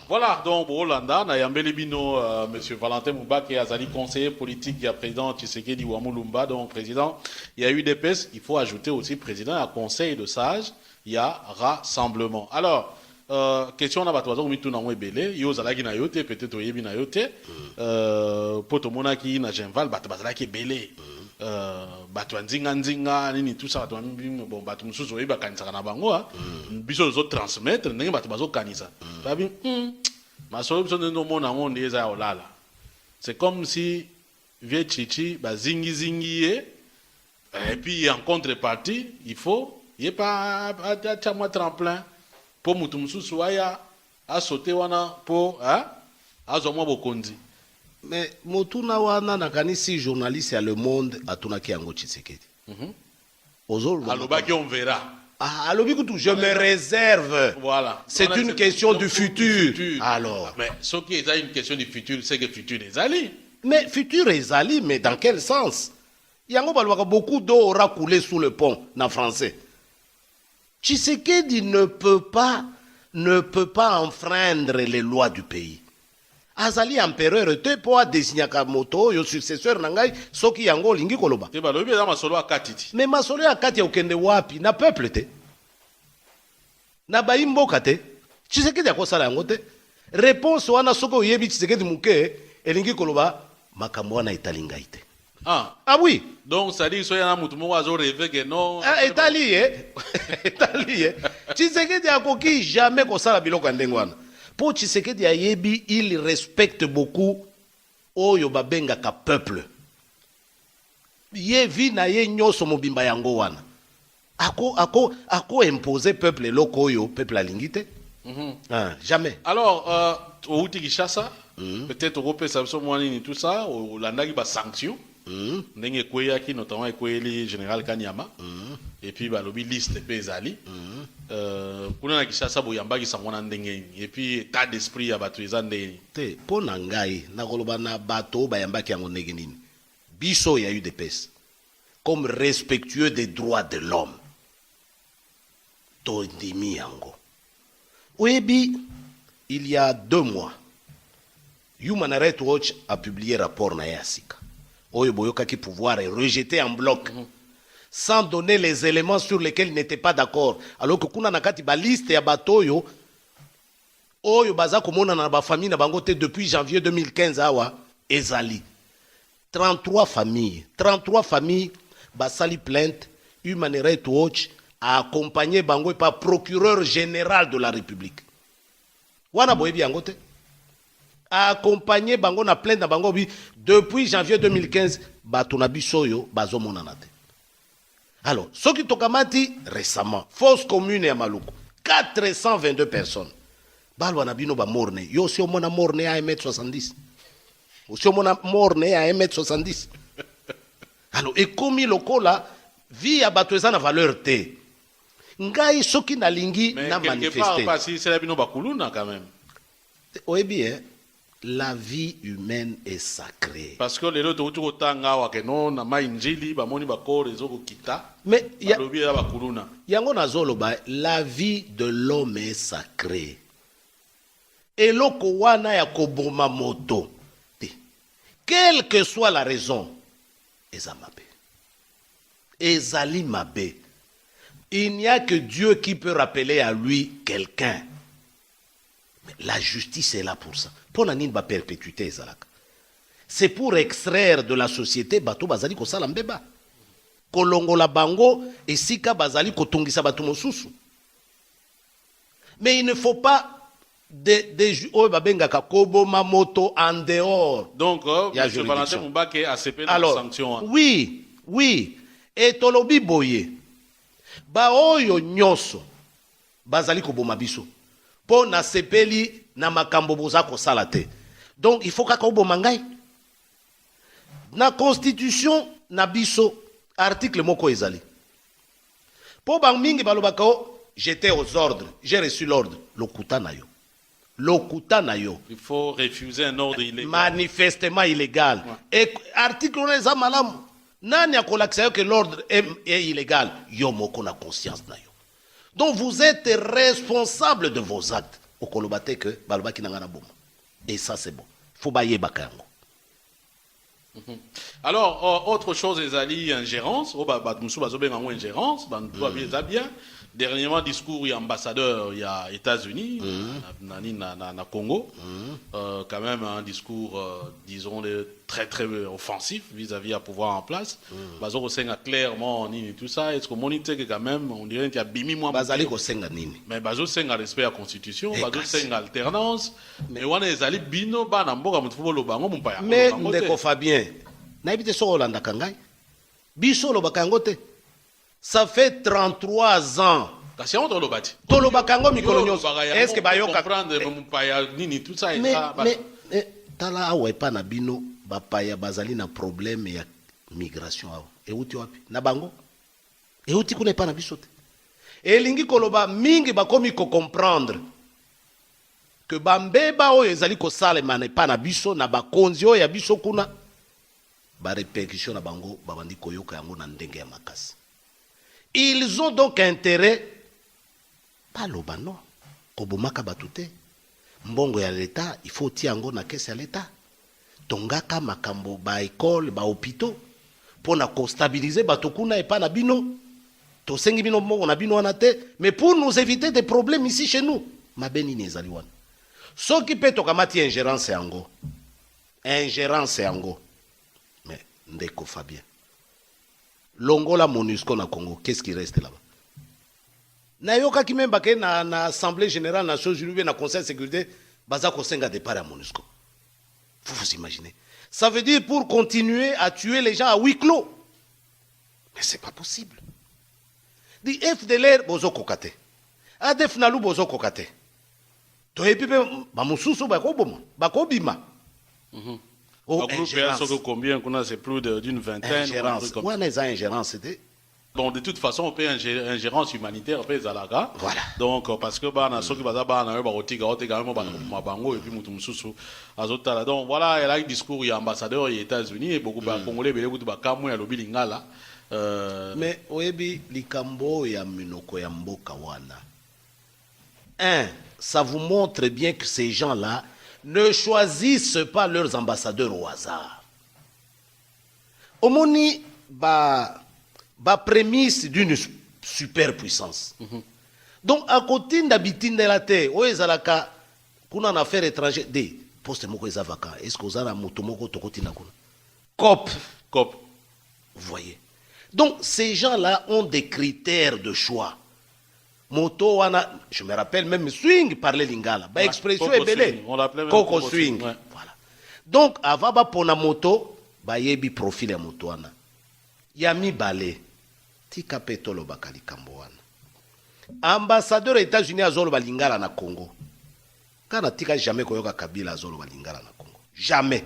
Voilà, donc au Hollanda, Nayambele Bino, Monsieur Valentin Mouba, qui est conseiller politique, il y a président Tshisekedi Ouamulumba, donc président. Il y a UDPS, il faut ajouter aussi président, il y a conseil de sages, il y a rassemblement. Alors, question na bato bazo mitu na mwebele, yo zalaki na yote, peut-être oyebi na yote, poto monaki na Genval, bato bazalaki belé. Bato nzinga nzinga nini tout ça bato bon bato mususu oyebi bakanisaka na bango biso zo transmettre ndenge bato bazo kanisa babi masolo biso ndenge omona ngo nde eza ya olala. C'est comme si vieux chichi bazingi zingi ye et puis en contrepartie il faut y pas atia moi tremplin pour mutu mususu aya a sauter wana pour azo mwa bokonzi. Mais motuna wana nakanisi journaliste à Le Monde atunaki yango Tshisekedi. Alobaki on verra. Ah, je me réserve. Voilà. C'est une question du futur. Alors. Mais ce qui est une question du futur, c'est que le futur est Ali. Mais futur est Ali, mais dans quel sens? Yango balwaka beaucoup d'eau aura coulé sous le pont, en français. Tshisekedi ne peut pas enfreindre les lois du pays. Azali empereur te po désigner moto yo successeur nangai soki yango lingi koloba. Te balobi za masolo akatiti. Mais masolo akati okende wapi na peuple te. Na baimboka te. Tshisekedi akosala yango te. Réponse wana soko yebi Tshisekedi muke elingi koloba makambo wana italinga ite. Ah oui. Donc ça dit soya na mutu moko azo rêver que non. Etali Etali Tshisekedi akoki jamais kosala biloko ndengwana. Pour Tshisekedi ayebi, il respecte beaucoup oyo babengaka peuple. Ye vi na ye nyoso mobimba yango wana. Ako imposer peuple loko oyo peuple alingite. Jamais. Alors au Kinshasa, peut-être Europe ça so mwani tout ça, au landaki ba sanction. Ndenge kweyaki notamment ekweli général Kanyama. Et puis balobi liste pe ezali. Kuna na Kinshasa boyambaki sangona ndenge et puis état d'esprit ya bato eza ndenge te pona ngai na koloba na bato bayambaki yango ndenge nini biso ya UDPS comme respectueux des droits de l'homme to ndimi yango oyebi il y a 2 mois Human Rights Watch a publié rapport na yasika oyo boyokaki pouvoir est rejeté en bloc sans donner les éléments sur lesquels il n'était pas d'accord. Alors que kuna nakati ba liste ya batoyo oyo baza komona na ba famille na bango te depuis janvier 2015 awa ezali 33 familles basali plainte. Human Rights Watch a accompagné bango par procureur général de la République. Wana boyebi yango te a accompagné bango na plainte na bango bi depuis janvier 2015 bato na biso yo bazomona na te. Alors, ce qui tokamati récemment, fausse commune à Maluku, 422 personnes. Balwana bino ba morne. Yo si omona morne à 1m70. Si omona morne à 1m70. Alors, et comme il lokola, vie à batoueza na valeur te. Ngai soki na lingi na manifester. Mais quelque part, pas si c'est la bino bakuluna quand même. Oyebi, la vie humaine est sacrée. Parce que les autres autour tanga wa keno na mainjili ba moni ba ko rezo ko kita. Mais lobi ya ba kuluna. Yango na zolo ba la vie de l'homme est sacrée. Et loko wana ya koboma moto. Quelle que soit la raison, ezamabe. Ezali mabe. Il n'y a que Dieu qui peut rappeler à lui quelqu'un. La justice est là pour ça. Pour nani ba perpétuité ezalaka. C'est pour extraire de la société bato bazali ko sala mbeba. Kolongola bango esika bazali ko tungisa bato mosusu. Mais il ne faut pas oyo babengaka koboma moto en dehors. Donc M. Valentin Mouba a accepté la sanction. Oui. Et tolobi boye. Ba oyo nyoso bazali ko boma biso. Po na sepeli na makambo boza ko salate. Donc il faut kaka oboma ngai. Na constitution na biso article moko ezali. Po bang mingi balobaka j'étais aux ordres, j'ai reçu l'ordre, lokuta na yo. Il faut refuser un ordre illégal. Manifestement illégal. Ouais. Et article on eza malamu. Nani akolakisa que l'ordre est illégal. Yo moko na conscience na yo. Donc vous êtes responsable de vos actes. okoloba te que balobaki na nga na boma. Et ça c'est bon. Faut bailler bakango. Alors, autre chose, les alliés, ingérence. Oh, ingérence. Bien. Dernièrement, discours, il y a ambassadeur, il y a États-Unis, na Congo. Quand même, un discours, disons, très, très offensif vis-à-vis à pouvoir en place. Bazo Kosenga clairement, ni tout ça. Est-ce qu'on monite que quand même, on dirait qu'il y a bimi moins. Bazali Kosenga nini. Mais Bazo Senga respect à la Constitution, Bazo Senga alternance. Mais on est allé bino, banamboka, mutfubolo bango, mon père. Mais, ndeko Fabien, naibite so Olanda Kangai. Biso lo bakango te. Ça fait 33 ans. Tolo bakango mikolo nyonso. Est-ce que bayoka mais tala awa epa na bino bapaya bazali na problème ya migration awa. Euti wapi? Na bango. Euti kuna epa na biso te. Elingi koloba mingi bakomi ko comprendre que bambeba oyo ezali ko salema na epa na biso na bakonzi oyo ya biso kuna ba répercussion na bango babandi koyoka yango na ndenge ya makasi. Ils ont donc intérêt, pas l'oba non, kobomaka batute, mbongo ya l'État, il faut tiango na kese ya l'État. Tongaka makambo ba école, ba hôpitaux, pour na stabiliser batokuna et pas na bino. To sengi bino mbongo na bino wana te, mais pour nous éviter des problèmes ici chez nous. Mabeni nezali wana. So qui peut tokamati ingérence yango. Ingérence yango. Mais ndeko Fabien. Longola MONUSCO na Congo, qu'est-ce qui reste là-bas? Nayoka ki même baké na Assemblée Générale Nations Unies na Conseil de Sécurité, baza kosenga départ à MONUSCO. Vous vous imaginez? Ça veut dire pour continuer à tuer les gens à huis clos. Mais c'est pas possible. Di FDLR bozo kokate. ADF nalu bozo kokate. To epipe ba mususu ba koboma, ba kobima. Oh, combien qu'on a, c'est plus d'une vingtaine. Ingérence. Ouais, les ingérences, c'était. Bon, de toute façon, on peut ingérence humanitaire, on peut Zalaga. Voilà. Donc, parce que bah, na soki baza bah na ba otiga également bah mabango et puis mutu mususu azotala. Donc voilà, il a un discours il y a ambassadeur aux États-Unis et beaucoup bah congolais belé beaucoup bah kamwe ya lobi lingala. Mais oyebi likambo ya minoko ya mboka wana. Un, ça vous montre bien que ces gens-là ne choisissent pas leurs ambassadeurs au hasard. Omoni ba prémisse d'une superpuissance. Donc à côté d'habiter la terre, où est la kuna na affaire étrangère de poste moko eza vacant. Est-ce que vous avez moto moko tokoti na kuna? COP. Vous voyez. Donc ces gens-là ont des critères de choix. Moto wana, je me rappelle même swing parlait lingala. Ba expression est belle. On l'appelait même Coco swing. Ouais. Voilà. Donc avaba pona moto, ba yebi profil ya moto wana. Yami balé. Tika petolo bakali kambo wana. Ambassadeur des États-Unis azolo ba lingala na Congo. Kana tika jamais koyoka Kabila azolo ba lingala na Congo. Jamais.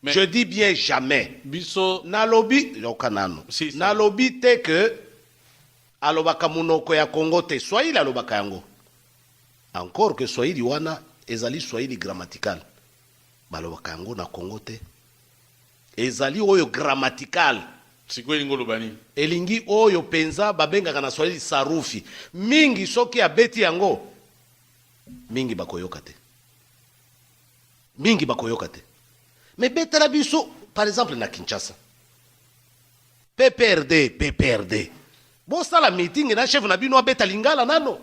Mais je dis bien jamais. Biso na lobby yokanano. Si, na lobby te que alobaka munoko ya Congo te Swahili alobaka yango. Encore que Swahili wana ezali Swahili grammatical. Balobaka yango na Congo te. Ezali oyo grammatical. Sikwe lingo lobani. Elingi oyo penza babengaka na Swahili sarufi. Mingi soki abeti yango. Mingi bakoyoka te. Mingi bakoyoka te. Mais betela biso par exemple na Kinshasa. PPRD. Bosa la meeting na chef na bino abeta lingala nano.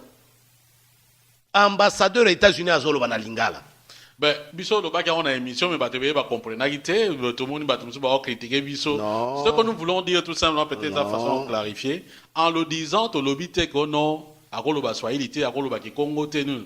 Ambassadeur des États-Unis azolo bana lingala. Ben biso lo baka on a émission mais batebe ba comprendre gité tout le monde ba tout ba critiquer biso. Ce que nous voulons dire tout simplement peut-être de façon clarifier en le disant au lobby te que non akolo ba Swahili te akolo ba ki Congo te nous.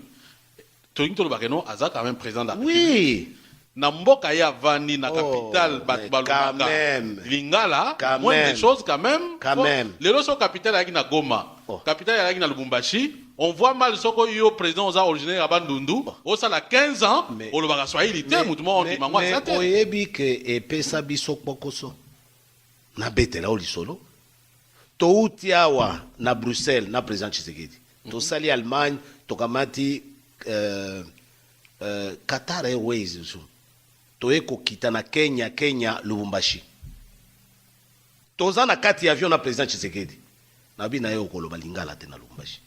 Tolingi to ba que non aza quand même président da. Oui. Na mboka ya vandi na capitale quand même lingala quand moins même. des choses quand même les loso capitale ya na Goma capitale ya na Lubumbashi on voit mal soko yo président oza originaire à Bandundu au ça la 15 ans au le baka Swahili te mutumo on mangwa ça te oyebi que epesa biso pokoso na betela oli solo to utiawa na Bruxelles na président Tshisekedi to sali Allemagne to kamati Qatar Airways toeko kita na Kenya Lubumbashi toza na kati avion na président Tshisekedi na bina yo koloba lingala te na Lubumbashi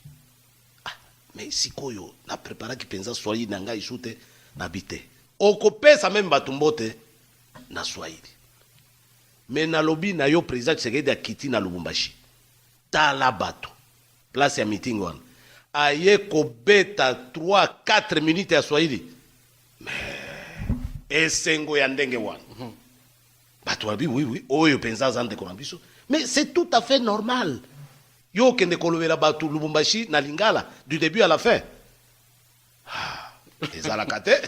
mais sikoyo na préparaki penza Swahili na ngai shute na bite okopesa même batumbote na Swahili mais na lobi na yo président Tshisekedi akiti na Lubumbashi tala bato place ya meeting wana aye kobeta 3-4 minutes ya Swahili esengo ya ndenge wana bato babi oui oyo penza za ndeko na biso mais c'est tout à fait normal yo kende kolobela bato Lubumbashi na Lingala du début à la fin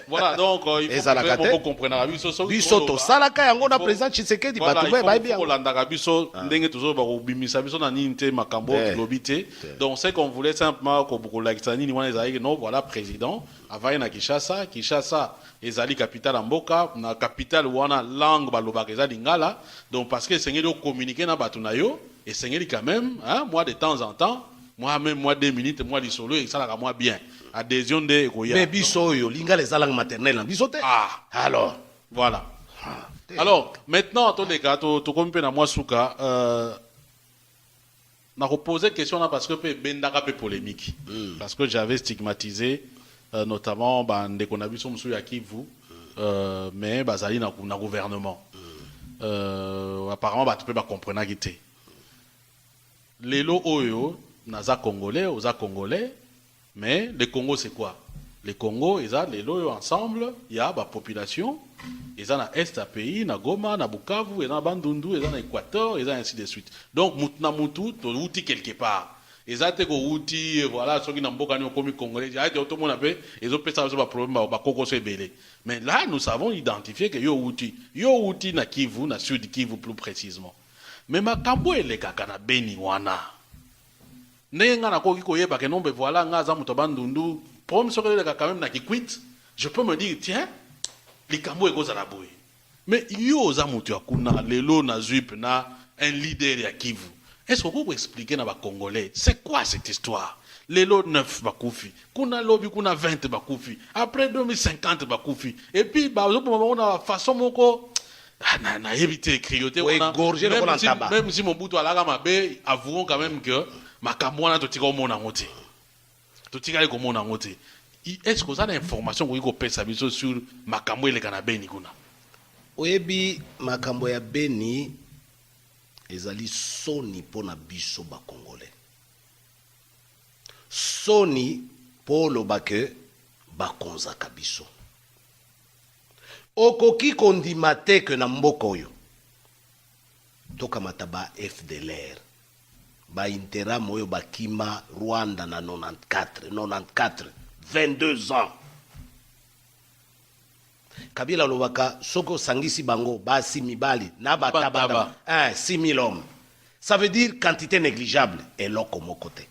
voilà donc il faut comprendre biso to salaka yango na président Tshisekedi bato ba bien olandaka biso ndenge toujours ba kobimisa biso na nini te makambo lobité donc c'est qu'on voulait simplement ko kolakisa nini wana ezali non voilà président avai na Kinshasa ezali capitale ya mboka na capitale wana langue balobaka ezali Lingala donc parce que sengeli communiquer na bato na yo et sengeli quand même hein moi de temps en temps moi-même, 2 minutes, moi, les solos, et ça, là, moi, bien. Adhésion de Goya. Mais biso, yo, linga les langues maternelles, biso te. Ah. Alors. Voilà. Alors, maintenant, tous les gars, tu comprends, na moi, souka, n'a reposé question là parce que bendaka peu polémique. Parce que j'avais stigmatisé, notamment, dès qu'on a vu son monsieur Yakivu, mais, bazali na gouvernement. Apparemment, tu peux pas comprendre qui était. Lelo Oyo, naza congolais, oza congolais, mais le Congo c'est quoi? Le Congo, ils ont les lois ensemble, il y a la population, ils ont na Est à pays, na Goma, na Bukavu, ils ont na Bandundu, ils ont na Équateur, ils ont ainsi de suite. Donc, mutna mutu, tu outil quelque part. Ils ont des outils, voilà, ceux qui n'ont pas comme congolais, tout le monde a fait, ils ont fait ça, c'est un problème, mais là, nous savons identifier que yo outil na Kivu, na Sud Kivu plus précisément. Mais ma kambo ele kaka na beni wana. Nenga na koki koyeba ke nombe voilà nga za muto bandundu. Prom soko ele kaka même na kikwit. Je peux me dire tiens, li kambo eko za la boy. Mais yo za muto akuna lelo na zuip na un leader ya Kivu. Est-ce qu'on peut expliquer na ba congolais c'est quoi cette histoire? Lelo 9 bakufi. Kuna lobi kuna 20 bakufi. Après 2050 bakufi. Et puis ba on a façon moko na éviter crioter même si mon bout à la mabe avouons quand même que ma kamwana to tika mona ngote to tika ko mona ngote est-ce que ça l'information ko iko pesa biso sur makambo ele kana beni kuna oyebi makambo ya beni ezali soni pona biso ba congolais soni polo bake ba konzaka biso okoki kondima te ke na mboka oyo tokamata ba FDLR ba interam oyo bakima Rwanda na 94 22 ans Kabila lobaka soko sangisi bango basi mibali na bataba 6000 hommes ça veut dire quantité négligeable eloko moko te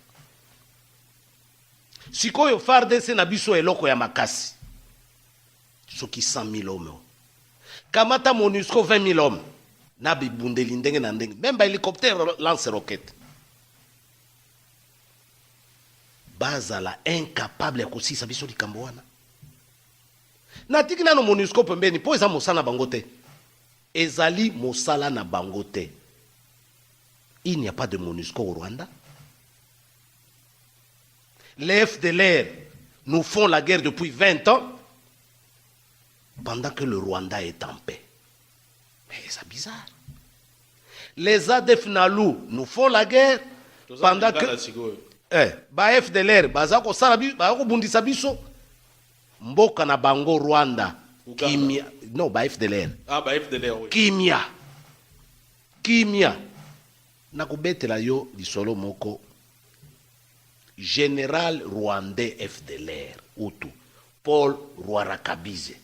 sikoyo FARDC na biso eloko ya makasi soki 100 000 hommes kamata MONUSCO 20 000 hommes na bibundeli ndenge na ndenge même ba hélicoptère lance roquette bazala incapable ya kosisa biso likambo wana natiki nano MONUSCO pembeni po eza mosala na bango te ezali mosala na bango te. Il n'y a pas de MONUSCO au Rwanda. Les FDLR nous font la guerre depuis 20 ans pendant que le Rwanda est en paix. Mais c'est bizarre. Les ADF Nalu nous font la guerre pendant que ba FDLR bazako salabi bazako bundisa biso mboka na bango Rwanda kimia non ba FDLR ba FDLR oui kimia na kubetela yo lisolo moko général rwandais FDLR Hutu Paul Rwarakabize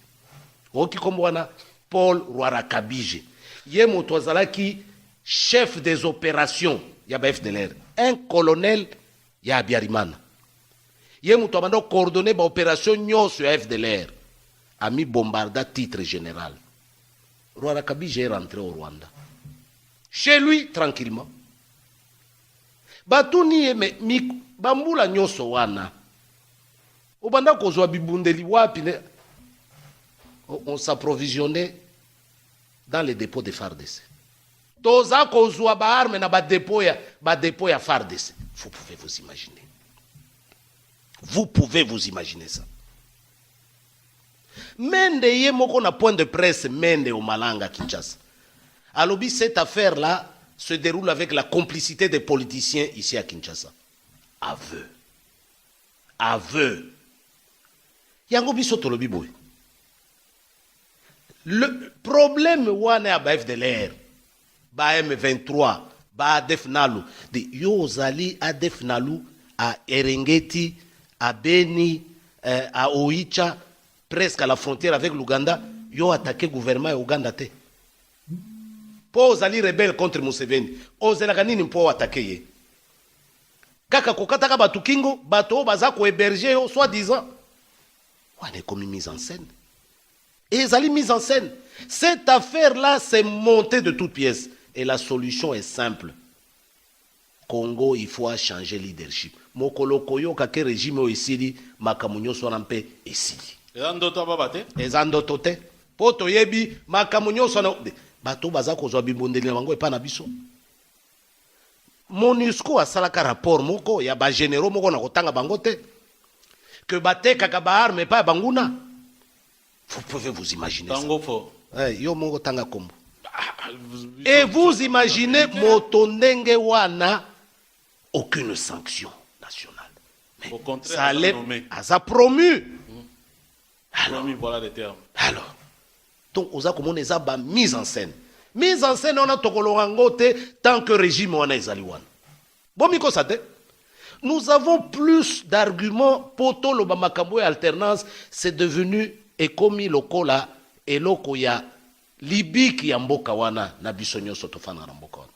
oki kombwana Paul Rwarakabize ye moto azalaki chef des opérations ya ba FDLR un colonel ya Biarimana ye moto abanda coordonner ba opération nyonso ya FDLR ami bombarda titre général. Rwarakabize est rentré au Rwanda chez lui tranquillement batuni eme bambula nyonso wana obanda kozwa bibundeli wapi on s'approvisionnait dans les dépôts de FARDC toza kozwa ba arme na ba dépôt ya FARDC. Vous pouvez vous imaginer Vous pouvez vous imaginer ça. Mende ye moko na point de presse Mende au Malanga Kinshasa. Alobi, cette affaire-là se déroule avec la complicité des politiciens ici à Kinshasa. Aveu. Aveu. Yango biso tolobi boy. Le problème wane a ba FDLR, ba M23, ba Adef Nalu, de yo zali Adef Nalu à Erengeti, à Beni, à Oicha, presque à la frontière avec l'Ouganda, yo attaqué le gouvernement Ouganda te. Po ozali rebelle contre Museveni, ozelaka nini mpo attaquer ye. Kaka kokataka batu kingo, bato baza ko héberger yo soi-disant. Wane komi mise en scène. Et ils allaient mise en scène. Cette affaire-là s'est montée de toutes pièces. Et la solution est simple. Congo, il faut changer leadership. Mokolo koyo kake régime o isili makamunyo sonampe isili. Ezando te. Poto yebi makamunyo sonampe. Bato baza kozwa bibondeli na bango epa na biso. MONUSCO asalaka rapport moko ya ba généraux moko na kotanga bango te. Que bateka ka ba arme pa banguna. Vous pouvez vous imaginer ça. Yo mongo tanga kombo. Et vous imaginez motondenge wana aucune sanction nationale. Mais au contraire, ça allait à promu. Alors, voilà les termes. Alors, donc oza komona eza ba mise en scène. Mise en scène on a tokolorango te tant que régime wana ezali wana. Bomiko sa te. Nous avons plus d'arguments poto lo ba makambo ya alternance, c'est devenu ekomi lokola eloko ya libiki ya mboka wana na biso nyonso tofana na mboka wana.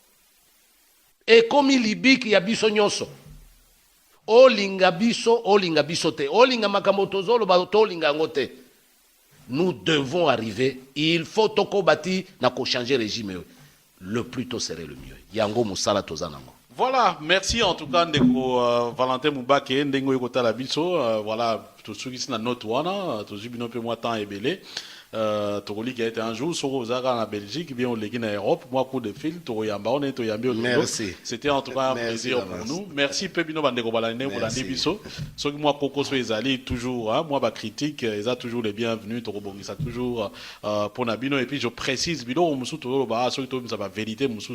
Ekomi libiki ya biso nyonso. Olinga biso te. Olinga makambo tozolo ba tolinga ngote. Nous devons arriver, il faut toko bati na ko changer régime. Le plus tôt serait le mieux. Yango musala tozanango. Voilà, merci en tout cas ndeko Valentin Moubake ndengo yokota la biso voilà tout ce qui na note wana tout ce bino pe moi temps ebelé Tokoli qui a été un jour sur Ozara en Belgique bien on légui en Europe moi coup de fil to yamba on est to yambi. Merci. C'était en tout cas un plaisir pour nous. Merci pe bino bandeko balane pour la biso. So moi koko so ezali toujours hein, moi ba critique ils a toujours les bienvenus to bongisa toujours pour na bino et puis je précise bino musu to ba so to ba vérité musu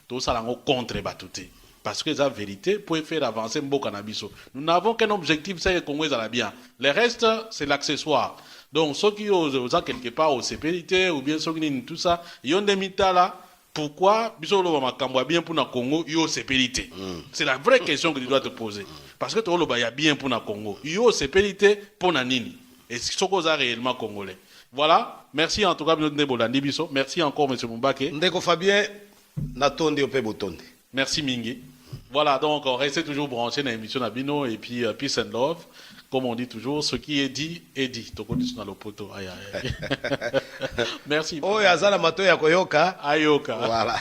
to salango contre batuté. Parce que la vérité peut faire avancer Mboka Nabiso. Nous n'avons qu'un objectif, c'est que le Congo est bien. Le reste, c'est l'accessoire. Donc, ceux qui osent quelque part au CPLT ou bien ceux qui ont tout ça, ils ont des mitas là. Pourquoi Biso Makambo bien pour le Congo, il y a au CPLT. C'est la vraie question que tu dois te poser. Parce que tu as bien pour le Congo. Il y a au CPLT pour Nanini. Et c'est ce qu'on a réellement congolais. Voilà. Merci en tout cas, Biso. Merci encore, M. Moubake. Ndeko Fabien, Natondi Ope Botondi. Merci Mingi. Voilà, donc on reste toujours branché dans l'émission Nabino et puis Peace and Love. Comme on dit toujours, ce qui est dit, est dit. Merci. Oh, yazala mato ya koyoka. Ayoka. Voilà.